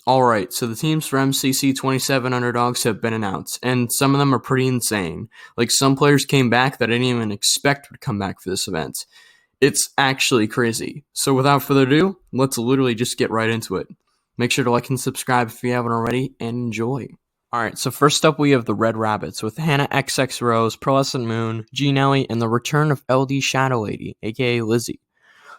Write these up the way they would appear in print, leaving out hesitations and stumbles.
Alright, so the teams for MCC 27 Underdogs have been announced, and some of them are pretty insane. Like, some players came back that I didn't even expect would come back for this event. It's actually crazy. So without further ado, let's literally just get right into it. Make sure to like and subscribe if you haven't already, and enjoy. Alright, so first up we have the Red Rabbits with Hannah XX Rose, Pearlescent Moon, G Nelly, and the return of LD Shadow Lady, aka Lizzie.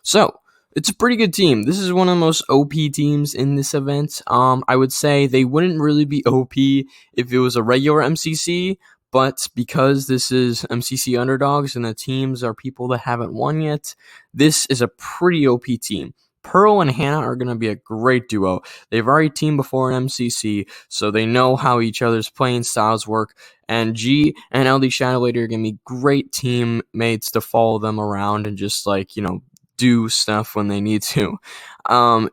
So, it's a pretty good team. This is one of the most OP teams in this event. I would say they wouldn't really be OP if it was a regular MCC, but because this is MCC Underdogs and the teams are people that haven't won yet, this is a pretty OP team. Pearl and Hannah are going to be a great duo. They've already teamed before in MCC, so they know how each other's playing styles work. And G and LD Shadow Lady are going to be great teammates to follow them around and just, like, do stuff when they need to.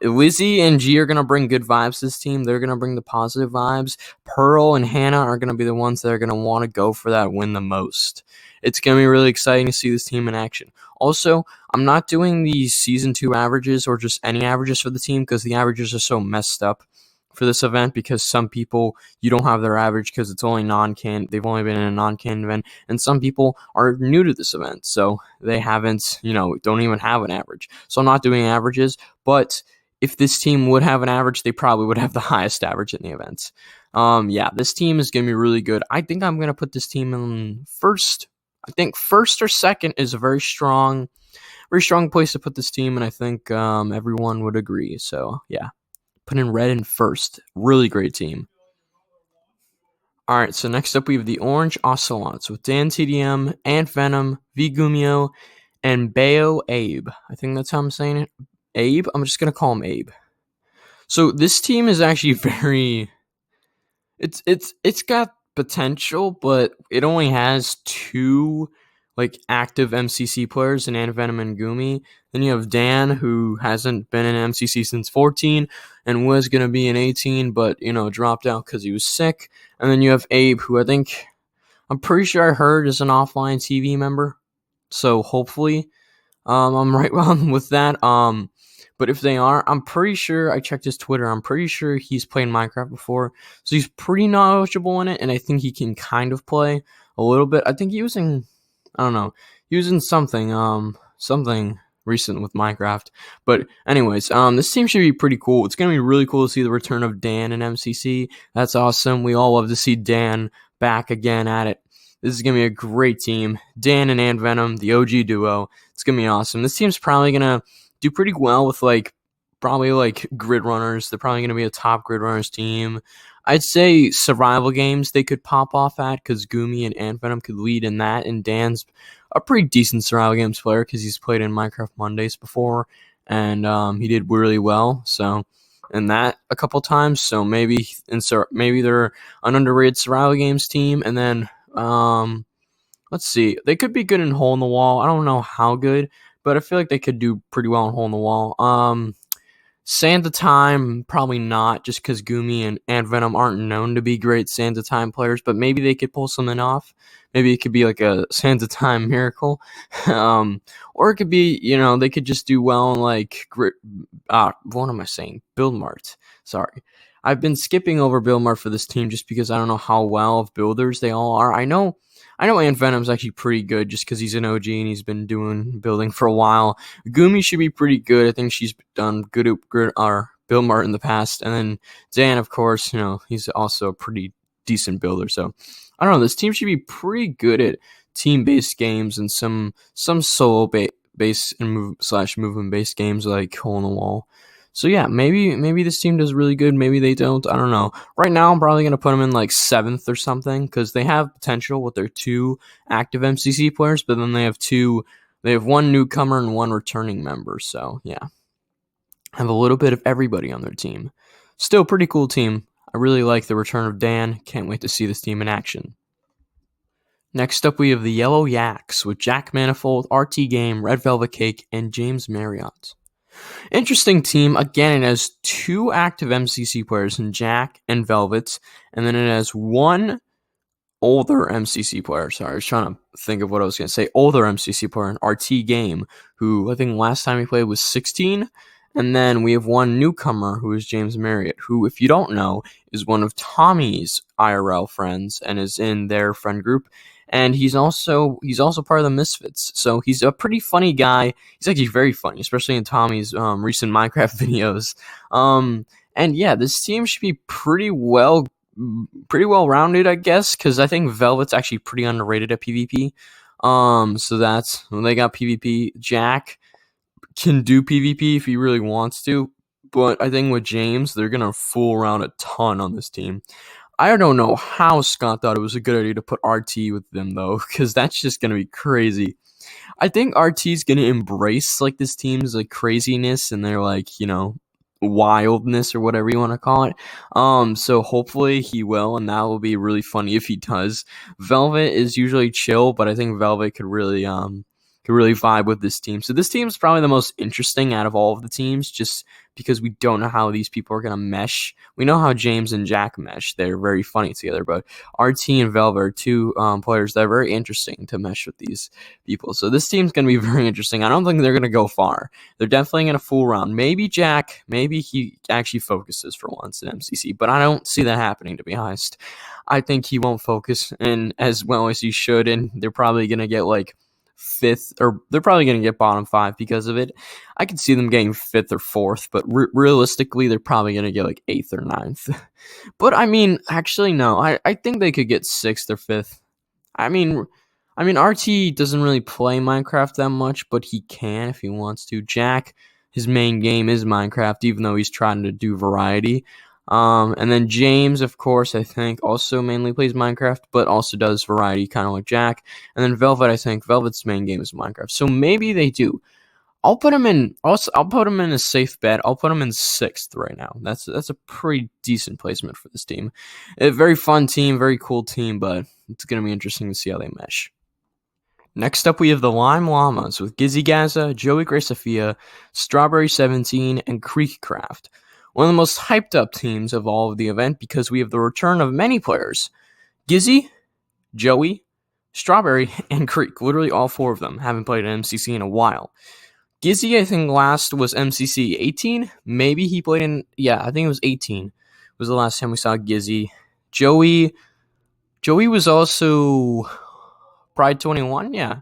Lizzie and G are going to bring good vibes to this team. They're going to bring the positive vibes. Pearl and Hannah are going to be the ones that are going to want to go for that win the most. It's going to be really exciting to see this team in action. Also, I'm not doing these Season 2 averages or just any averages for the team because the averages are so messed up for this event, because some people, you don't have their average because it's only non-can, they've only been in a non-can event, and some people are new to this event, so they haven't, don't even have an average. So I'm not doing averages, but if this team would have an average, they probably would have the highest average in the event. Yeah, this team is going to be really good. I think I'm going to put this team in first. I think first or second is a very strong place to put this team, and I think everyone would agree. So yeah, put in red in first. Really great team. Alright, so next up we have the Orange OCELOTS with Dan TDM, Ant Venom, V Gumio, and Bayo Abe. I think that's how I'm saying it. Abe? I'm just going to call him Abe. So this team is actually very... It's got potential, but it only has two active MCC players in Ant Venom and Gumi. Then you have Dan, who hasn't been in MCC since 14 and was going to be in 18, but dropped out because he was sick. And then you have Abe, who I'm pretty sure I heard is an offline TV member. So hopefully I'm right with that. But if they are, I'm pretty sure, I checked his Twitter, I'm pretty sure he's played Minecraft before. So he's pretty knowledgeable in it, and I think he can kind of play a little bit. I think he was in, I don't know, he was in something recent with Minecraft. But anyways, this team should be pretty cool. It's going to be really cool to see the return of Dan in MCC. That's awesome. We all love to see Dan back again at it. This is going to be a great team. Dan and Ant Venom, the OG duo. It's going to be awesome. This team's probably going to do pretty well with probably grid runners. They're probably going to be a top grid runners team. I'd say survival games they could pop off at, because Gumi and Ant Venom could lead in that, and Dan's a pretty decent survival games player because he's played in Minecraft Mondays before, and he did really well. So in that a couple times. So maybe they're an underrated survival games team, and then let's see, they could be good in hole in the wall. I don't know how good, but I feel like they could do pretty well in hole in the wall. Santa Time, probably not, just because Gumi and Ant Venom aren't known to be great Santa Time players, but maybe they could pull something off. Maybe it could be like a Santa Time miracle. Or it could be, they could just do well in what am I saying? Build Mart. Sorry. I've been skipping over Build Mart for this team just because I don't know how well of builders they all are. I know Ant Venom's actually pretty good just because he's an OG and he's been doing building for a while. Gumi should be pretty good. I think she's done good at Build Mart in the past. And then Dan, of course, he's also a pretty decent builder. So I don't know. This team should be pretty good at team-based games and some solo-based and movement-based games like Hole in the Wall. So yeah, maybe this team does really good. Maybe they don't. I don't know. Right now, I'm probably going to put them in 7th or something because they have potential with their two active MCC players, but then they have one newcomer and one returning member. So yeah, have a little bit of everybody on their team. Still pretty cool team. I really like the return of Dan. Can't wait to see this team in action. Next up, we have the Yellow YAKS with Jack Manifold, RT Game, Red Velvet Cake, and James Marriott. Interesting team. Again, it has two active MCC players in Jack and Velvet, and then it has one older MCC player. Sorry, I was trying to think of what I was going to say. Older MCC player in RT Game, who I think last time he played was 16, And then we have one newcomer who is James Marriott, who, if you don't know, is one of Tommy's IRL friends and is in their friend group. And he's also part of the Misfits. So he's a pretty funny guy. He's actually very funny, especially in Tommy's recent Minecraft videos. And yeah, this team should be pretty well rounded, I guess, because I think Velvet's actually pretty underrated at PvP. So that's when they got PvP. Jack can do PvP if he really wants to, but I think with James, they're gonna fool around a ton on this team. I don't know how Scott thought it was a good idea to put RT with them though, because that's just gonna be crazy. I think RT's gonna embrace like this team's like craziness and their like, wildness or whatever you want to call it. So hopefully he will, and that will be really funny if he does. Velvet is usually chill, but I think Velvet could really vibe with this team. So this team is probably the most interesting out of all of the teams, just because we don't know how these people are going to mesh. We know how James and Jack mesh. They're very funny together, but RT and Velvet are two players that are very interesting to mesh with these people. So this team's going to be very interesting. I don't think they're going to go far. They're definitely going to fool around. Maybe Jack, maybe he actually focuses for once in MCC, but I don't see that happening, to be honest. I think he won't focus in as well as he should, and they're probably going to get like fifth, or they're probably going to get bottom 5 because of it. I could see them getting 5th or 4th, but realistically, they're probably going to get like 8th or 9th. But I mean, actually, no, I think they could get 6th or 5th. I mean, RT doesn't really play Minecraft that much, but he can if he wants to. Jack, his main game is Minecraft, even though he's trying to do variety. And then James, of course, I think also mainly plays Minecraft, but also does variety, kind of like Jack. And then Velvet, I think Velvet's main game is Minecraft. So maybe they do. I'll put him in. I'll put him in a safe bet. I'll put him in 6th right now. That's a pretty decent placement for this team. A very fun team, very cool team, but it's gonna be interesting to see how they mesh. Next up, we have the LLAMAS with Gizzy Gaza, Joey Gray Sophia, Strawberry 17, and Creekcraft. One of the most hyped up teams of all of the event because we have the return of many players. Gizzy, Joey, Strawberry, and Creek. Literally all 4 of them haven't played an MCC in a while. Gizzy, I think last was MCC 18. Maybe he played in, I think it was 18 was the last time we saw Gizzy. Joey was also Pride 21, yeah.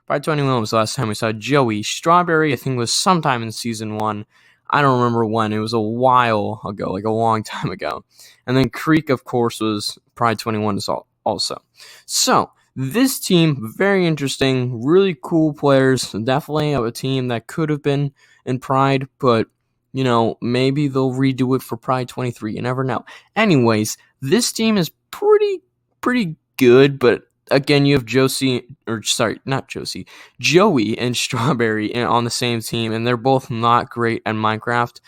Pride 21 was the last time we saw Joey. Strawberry, I think, was sometime in Season 1. I don't remember when. It was a while ago, like a long time ago. And then Creek, of course, was Pride 21 also. So, this team, very interesting, really cool players. Definitely a team that could have been in Pride, but, maybe they'll redo it for Pride 23. You never know. Anyways, this team is pretty good, but again, you have Joey and Strawberry on the same team, and they're both not great at Minecraft.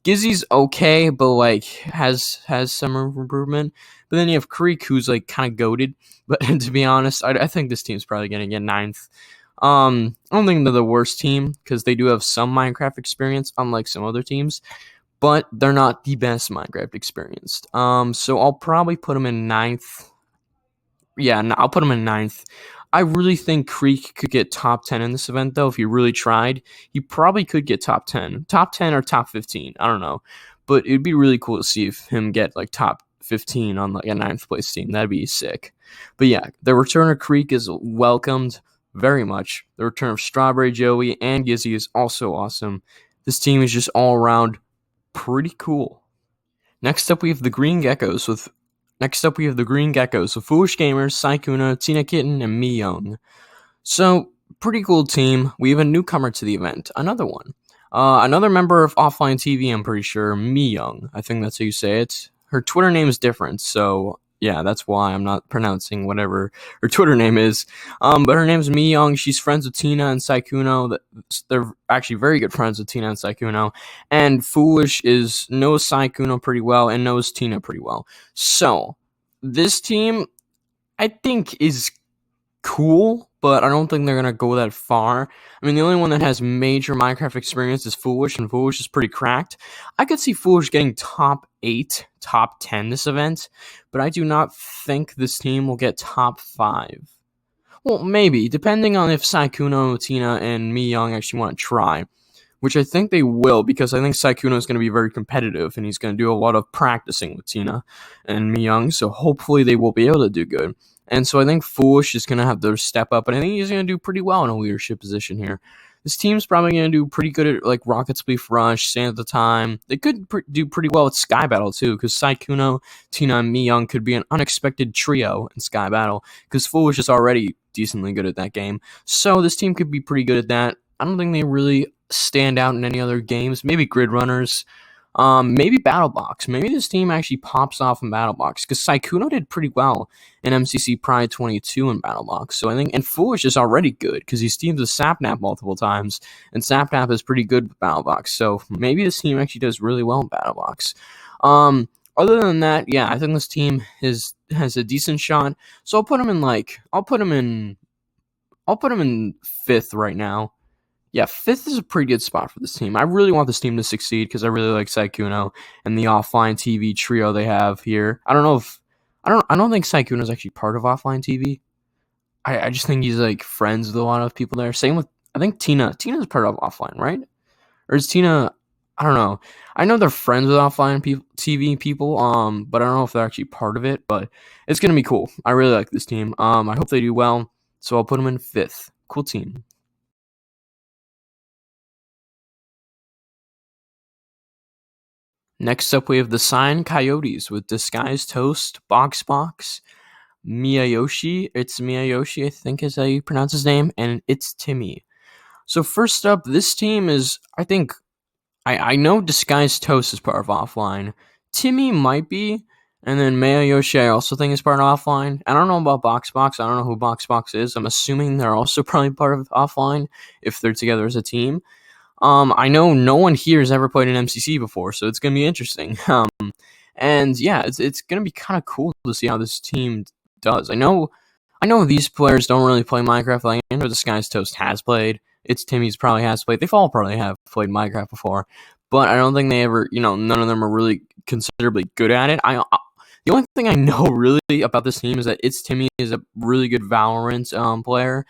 Gizzy's okay, but like has some room for improvement. But then you have Creek, who's like kind of goated. But to be honest, I think this team's probably gonna get 9th. I don't think they're the worst team because they do have some Minecraft experience, unlike some other teams. But they're not the best Minecraft experienced. So I'll probably put them in 9th. Yeah, I'll put him in 9th. I really think Creek could get top 10 in this event, though. If he really tried, he probably could get top 10. Top 10 or top 15, I don't know. But it'd be really cool to see him get like top 15 on like a 9th place team. That'd be sick. But yeah, the return of Creek is welcomed very much. The return of Strawberry, Joey, and Gizzy is also awesome. This team is just all around pretty cool. Next up, we have the Green GECKOS with Foolish Gamers, Sykuna, Tina Kitten, and Mi Young. So, pretty cool team. We have a newcomer to the event. Another one. Another member of Offline TV, I'm pretty sure. Mi Young. I think that's how you say it. Her Twitter name is different, so yeah, that's why I'm not pronouncing whatever her Twitter name is. But her name's Mi Young. She's friends with Tina and Sykuna. They're actually very good friends with Tina and Sykuna. And Foolish knows Sykuna pretty well and knows Tina pretty well. So, this team, I think, is cool, but I don't think they're going to go that far. I mean, the only one that has major Minecraft experience is Foolish, and Foolish is pretty cracked. I could see Foolish getting top 8, top 10 this event, but I do not think this team will get top 5. Well, maybe, depending on if Sykuna, Tina, and Mi Young actually want to try. which I think they will, because I think Sykkuno is going to be very competitive, and he's going to do a lot of practicing with Tina and Mi-young, so hopefully they will be able to do good. And so I think Foolish is going to have to step up, and I think he's going to do pretty well in a leadership position here. This team's probably going to do pretty good at like Rocket Spleef Rush, Stand at the Time. They could do pretty well with Sky Battle too, because Sykkuno, Tina, and Mi-young could be an unexpected trio in Sky Battle, because Foolish is already decently good at that game. So this team could be pretty good at that. I don't think they really stand out in any other games. Maybe Grid Runners. Maybe Battle Box. Maybe this team actually pops off in Battle Box, because Sykkuno did pretty well in MCC Pride 22 in Battle Box. So I think, and Foolish is already good, because he's teamed with Sapnap multiple times, and Sapnap is pretty good with Battle Box. So maybe this team actually does really well in Battle Box. Other than that, yeah, I think this team has a decent shot. So I'll put him in 5th right now. Yeah, 5th is a pretty good spot for this team. I really want this team to succeed, because I really like Sykkuno and the offline TV trio they have here. I don't think Sykkuno is actually part of offline TV. I just think he's like friends with a lot of people there. Same with, I think Tina. Tina's part of offline, right? Or is Tina? I don't know. I know they're friends with offline TV people. But I don't know if they're actually part of it. But it's gonna be cool. I really like this team. I hope they do well. So I'll put them in 5th. Cool team. Next up, we have the CYAN Coyotes with Disguised Toast, Box, Miyayoshi. It's Miyayoshi, I think is how you pronounce his name, and it's Timmy. So first up, this team is, I think, I know Disguised Toast is part of offline. Timmy might be, and then Miyayoshi I also think is part of offline. I don't know about Box. I don't know who Box is. I'm assuming they're also probably part of offline if they're together as a team. I know no one here has ever played an MCC before, so it's gonna be interesting. And yeah, it's gonna be kind of cool to see how this team does. I know these players don't really play Minecraft. Like, I know Disguised Toast has played. It's Timmy's probably has played. They've all probably have played Minecraft before, but I don't think they ever. None of them are really considerably good at it. The only thing I know really about this team is that It's Timmy is a really good Valorant player.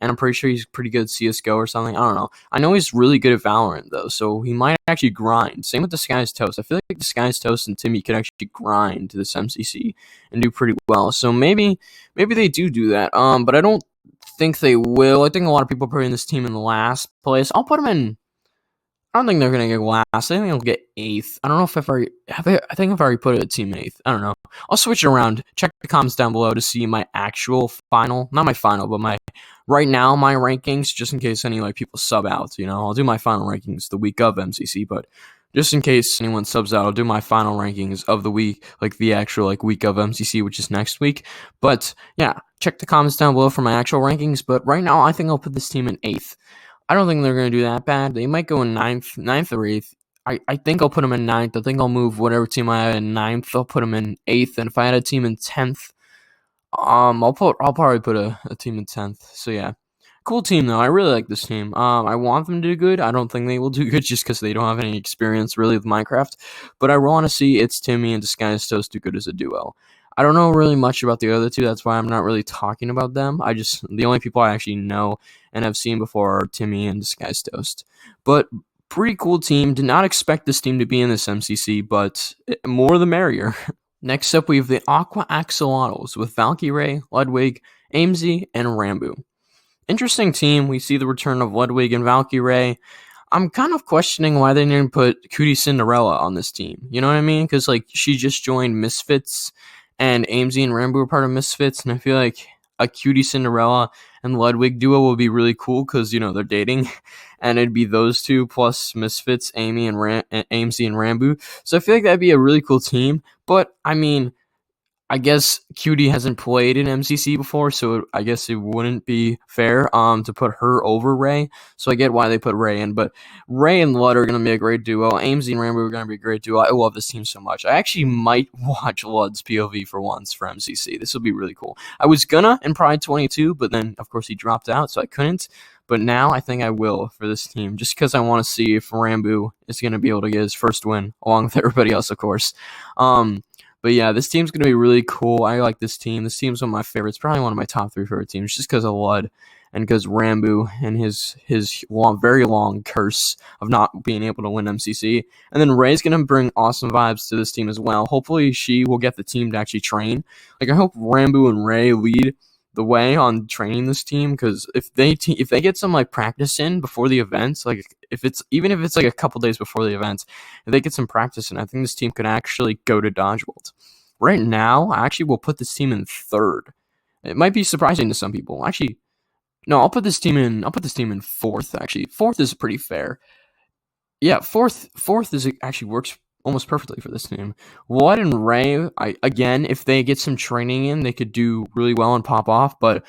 And I'm pretty sure he's pretty good at CSGO or something. I don't know. I know he's really good at Valorant, though, so he might actually grind. Same with Disguised Toast. I feel like Disguised Toast and Timmy could actually grind to this MCC and do pretty well. So maybe they do that. But I don't think they will. I think a lot of people are putting this team in the last place. I'll put them in. I don't think they're going to get last. I think they'll get 8th. I don't know if I've already... I think I've already put it at team 8th. I don't know. I'll switch it around. Check the comments down below to see my actual final. Not my final, but my... Right now, my rankings, just in case any people sub out. I'll do my final rankings the week of MCC, but just in case anyone subs out, I'll do my final rankings of the week, the actual week of MCC, which is next week. But yeah, check the comments down below for my actual rankings. But right now, I think I'll put this team in 8th. I don't think they're going to do that bad. They might go in 9th or 8th. I think I'll put them in 9th. I think I'll move whatever team I had in 9th. I'll put them in 8th. And if I had a team in 10th, I'll probably put a team in 10th. So yeah, cool team though. I really like this team. I want them to do good. I don't think they will do good just because they don't have any experience really with Minecraft. But I want to see It's Timmy and Disguised Toast do good as a duo. I don't know really much about the other two. That's why I'm not really talking about them. The only people I actually know and have seen before are Timmy and Disguised Toast. But pretty cool team. Did not expect this team to be in this MCC, but more the merrier. Next up, we have the AQUA AXOLOTLS with Valkyrae, Ludwig, Aimsey, and Rambo. Interesting team. We see the return of Ludwig and Valkyrae. I'm kind of questioning why they didn't put Cutie Cinderella on this team. You know what I mean? Because she just joined Misfits, and Aimsey and Rambo are part of Misfits, and I feel like a Cutie Cinderella and Ludwig duo would be really cool because they're dating, and it'd be those two plus Misfits, Aimsey and Rambo. So I feel like that'd be a really cool team. But I mean, I guess Cutie hasn't played in MCC before, so I guess it wouldn't be fair to put her over Ray. So I get why they put Ray in, but Ray and Lud are going to be a great duo. Aimsey and Rambo are going to be a great duo. I love this team so much. I actually might watch Lud's POV for once for MCC. This will be really cool. I was gonna in Pride 22, but then, of course, he dropped out, so I couldn't. But now I think I will for this team, just because I want to see if Rambo is going to be able to get his first win, along with everybody else, of course. But yeah, this team's going to be really cool. I like this team. This team's one of my favorites. Probably one of my top 3 favorite teams just because of Lud. and because Rambo and his very long curse of not being able to win MCC. And then Ray's gonna bring awesome vibes to this team as well. Hopefully she will get the team to actually train. Like I hope Rambo and Ray lead the way on training this team, because if they get some like practice in before the events, like if it's like a couple days before the events, if they get some practice in, I think this team could actually go to Dodge Worlds. Right now, I actually will put this team in third. It might be surprising to some people. Actually, no, I'll put this team in fourth. Actually, fourth is pretty fair. Yeah, fourth is actually works almost perfectly for this team. Wood and Ray, again, if they get some training in, they could do really well and pop off. But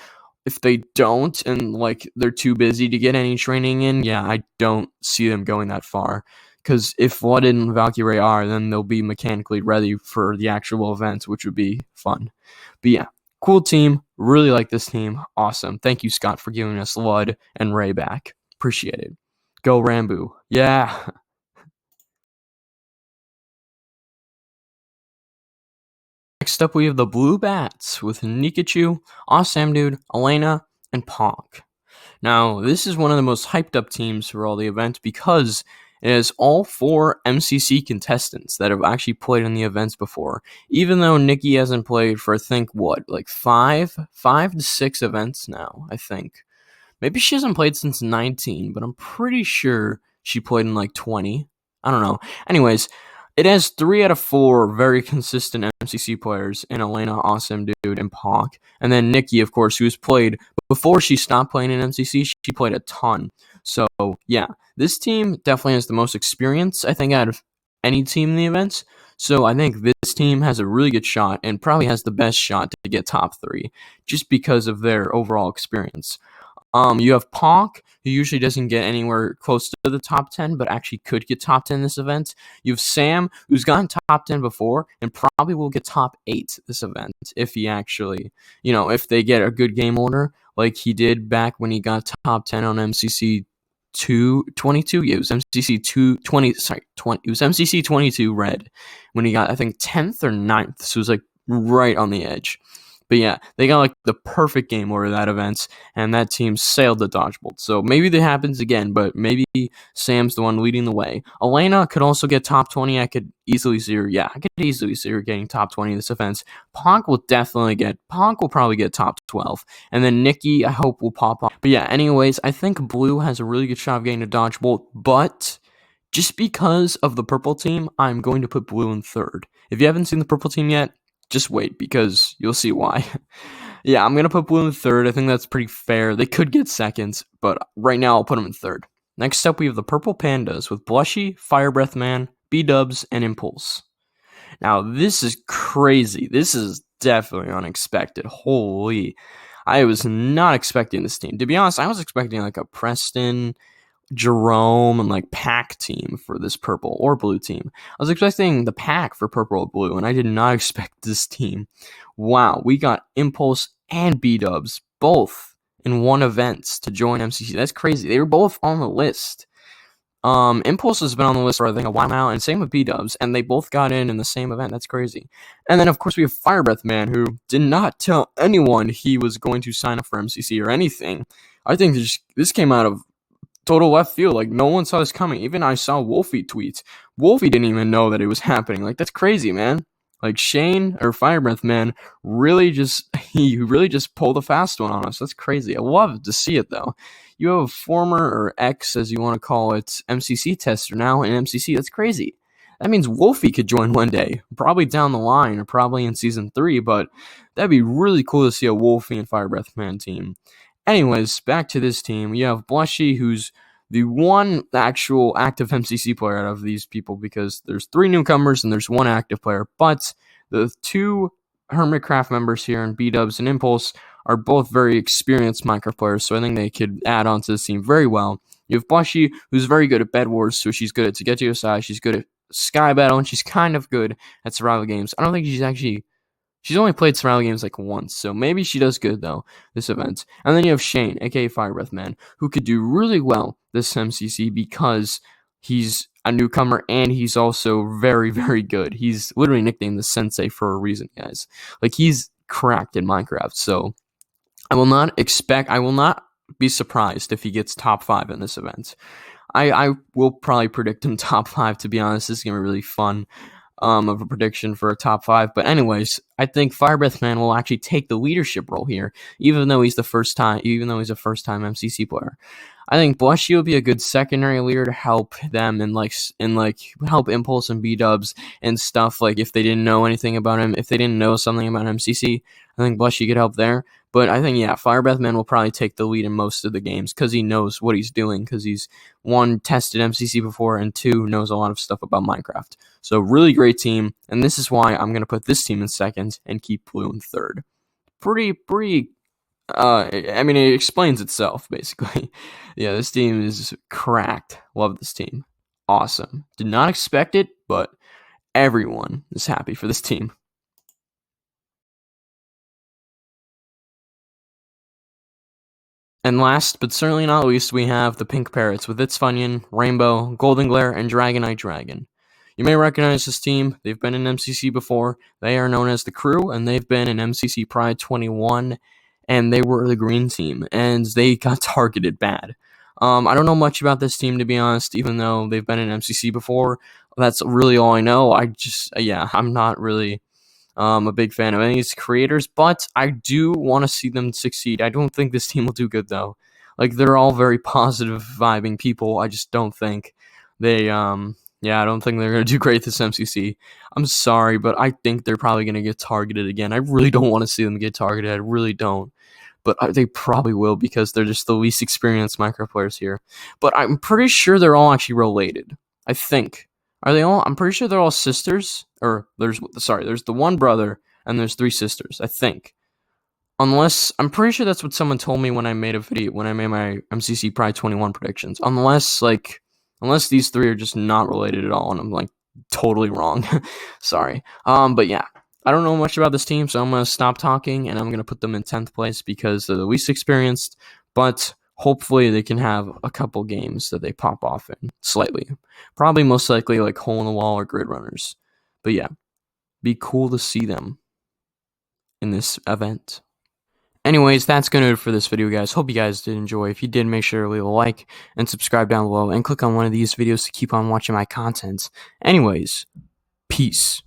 if they don't, and like they're too busy to get any training in, yeah, I don't see them going that far. Because if Wood and Valkyrie are, then they'll be mechanically ready for the actual events, which would be fun. But yeah, cool team. Really like this team. Awesome. Thank you, Scott, for giving us Lud and Ray back. Appreciate it. Go Rambo. Yeah. Next up, we have the Blue Bats with Nikachu, Awesome Dude, Elena, and Ponk. Now, this is one of the most hyped up teams for all the events because it has all 4 MCC contestants that have actually played in the events before. Even though Nikki hasn't played for, I think, like 5 to 6 events now, I think. Maybe she hasn't played since 19, but I'm pretty sure she played in like 20. I don't know. Anyways, it has 3 out of 4 very consistent MCC players in Elena, Awesome Dude, and Ponk. And then Nikki, of course, who's played before she stopped playing in MCC, she played a ton. So, yeah, this team definitely has the most experience, I think, out of any team in the events. So I think this team has a really good shot and probably has the best shot to get top 3 just because of their overall experience. You have Ponk, who usually doesn't get anywhere close to the top 10, but actually could get top 10 this event. You have Sam, who's gotten top 10 before, and probably will get top 8 this event if he actually, if they get a good game order, like he did back when he got top 10 on MCC 222. Yeah, it was MCC 220. Sorry, 20. It was MCC 22 red when he got, I think, 10th or 9th. So it was like right on the edge. But yeah, they got like the perfect game order that event, and that team sailed the dodgeball. So maybe that happens again, but maybe Sam's the one leading the way. Elena could also get top 20. I could easily see her. Yeah, I could easily see her getting top 20 in this event. Ponk will probably get top 12. And then Nikki, I hope, will pop up. But yeah, anyways, I think Blue has a really good shot of getting a dodgeball, but just because of the purple team, I'm going to put Blue in third. If you haven't seen the purple team yet, just wait, because you'll see why. Yeah, I'm going to put Blue in third. I think that's pretty fair. They could get seconds, but right now I'll put them in third. Next up, we have the Purple Pandas with Blushy, Fire Breath Man, B-Dubs, and Impulse. Now, this is crazy. This is definitely unexpected. Holy. I was not expecting this team. To be honest, I was expecting like a Preston, Jerome, and like pack team for this purple or blue team. I was expecting the pack for purple or blue, and I did not expect this team. Wow, we got Impulse and B-Dubs both in one event to join MCC. That's crazy. They were both on the list. Impulse has been on the list for I think a while now, and same with B-Dubs, and they both got in the same event. That's crazy. And then of course we have Fire Breath Man, who did not tell anyone he was going to sign up for MCC or anything. I think this came out of total left field. Like, no one saw this coming. Even I saw Wolfie tweets. Wolfie didn't even know that it was happening. Like, that's crazy, man. Like, Shane or Fire Breath Man really just pulled a fast one on us. That's crazy. I love to see it, though. You have a former, or ex, as you want to call it, MCC tester now in MCC. That's crazy. That means Wolfie could join one day. Probably down the line, or probably in Season 3, but that'd be really cool to see a Wolfie and Fire Breath Man team. Anyways, back to this team. You have Blushy, who's the one actual active MCC player out of these people, because there's 3 newcomers and there's 1 active player. But the 2 Hermitcraft members here in B-Dubs and Impulse are both very experienced Minecraft players, so I think they could add on to this team very well. You have Blushy, who's very good at Bed Wars, so she's good at To Get to Your Side, she's good at Sky Battle, and she's kind of good at survival games. I don't think she's only played survival games like once, so maybe she does good, though, this event. And then you have Shane, aka Fire Breath Man, who could do really well this MCC because he's a newcomer and he's also very, very good. He's literally nicknamed the Sensei for a reason, guys. Like, he's cracked in Minecraft, so I will not be surprised if he gets top 5 in this event. I will probably predict him top 5, to be honest. This is going to be really fun of a prediction for a top 5. But anyways, I think Firebreath Man will actually take the leadership role here, even though he's a first-time MCC player. I think Blushy will be a good secondary leader to help them and help Impulse and B-Dubs and stuff, like if they didn't know anything about him, if they didn't know something about MCC, I think Blushy could help there. But I think, yeah, Firebreath Man will probably take the lead in most of the games because he knows what he's doing, because he's, 1, tested MCC before, and 2, knows a lot of stuff about Minecraft. So really great team, and this is why I'm going to put this team in second and keep Blue in third. I mean, it explains itself, basically. Yeah, this team is cracked. Love this team. Awesome. Did not expect it, but everyone is happy for this team. And last, but certainly not least, we have the Pink Parrots with its Funyun, Rainbow, Golden Glare, and Dragonite Dragon. You may recognize this team. They've been in MCC before. They are known as the Crew, and they've been in MCC Pride 21, and they were the green team, and they got targeted bad. I don't know much about this team, to be honest, even though they've been in MCC before. That's really all I know. I'm not really a big fan of any of these creators, but I do want to see them succeed. I don't think this team will do good, though. Like, they're all very positive vibing people. I just don't think they, I don't think they're going to do great this MCC. I'm sorry, but I think they're probably going to get targeted again. I really don't want to see them get targeted. I really don't. But they probably will, because they're just the least experienced Minecraft players here. But I'm pretty sure they're all actually related. I think. Are they all? I'm pretty sure they're all sisters. Or there's the one brother and there's 3 sisters, I think. Unless, I'm pretty sure that's what someone told me when I made my MCC Pride 21 predictions. Unless these 3 are just not related at all, and I'm like totally wrong. Sorry. But yeah, I don't know much about this team, so I'm gonna stop talking and I'm gonna put them in 10th place because they're the least experienced. But hopefully they can have a couple games that they pop off in slightly. Probably most likely like Hole in the Wall or Grid Runners. But yeah, be cool to see them in this event. Anyways, that's going to do it for this video, guys. Hope you guys did enjoy. If you did, make sure to leave a like and subscribe down below and click on one of these videos to keep on watching my content. Anyways, peace.